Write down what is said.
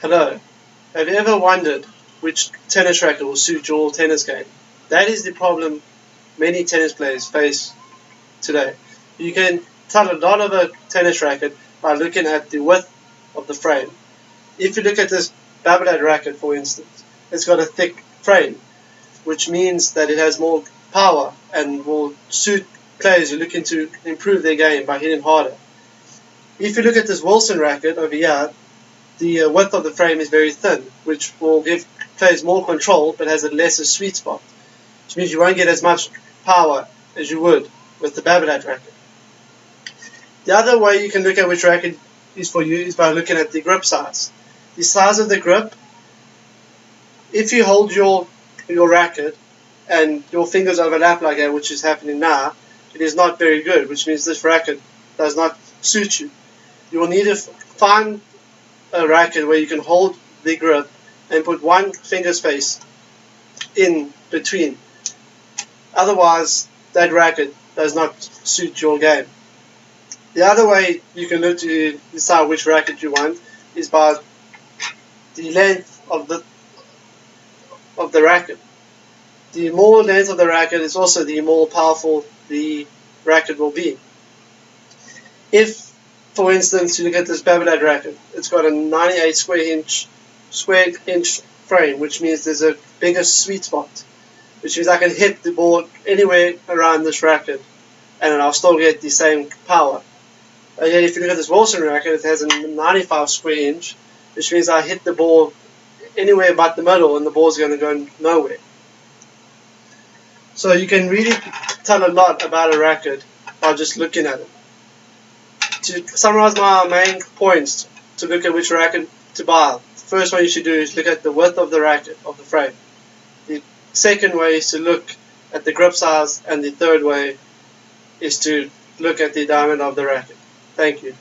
Hello. Have you ever wondered which tennis racket will suit your tennis game? That is the problem many tennis players face today. You can tell a lot of a tennis racket by looking at the width of the frame. If you look at this Babolat racket, for instance, it's got a thick frame, which means that it has more power and will suit players who are looking to improve their game by hitting harder. If you look at this Wilson racket over here, the width of the frame is very thin, which will give players more control but has a lesser sweet spot, which means you won't get as much power as you would with the Babolat racket. The other way you can look at which racket is for you is by looking at the grip size. The size of the grip, if you hold your racket and your fingers overlap like that, which is happening now, it is not very good, which means this racket does not suit you. You will need to find a racket where you can hold the grip and put one finger space in between. Otherwise, that racket does not suit your game. The other way you can look to decide which racket you want is by the length of the racket. The more length of the racket is also the more powerful the racket will be. If, for instance, you look at this Babolat racket, it's got a 98 square inch frame, which means there's a bigger sweet spot, which means I can hit the ball anywhere around this racket and I'll still get the same power. And yet if you look at this Wilson racket, it has a 95 square inch, which means I hit the ball anywhere but the middle and the ball's going to go nowhere. So you can really tell a lot about a racket by just looking at it. To summarize my main points to look at which racket to buy, the first one you should do is look at the width of the racket, of the frame. The second way is to look at the grip size, and the third way is to look at the diameter of the racket. Thank you.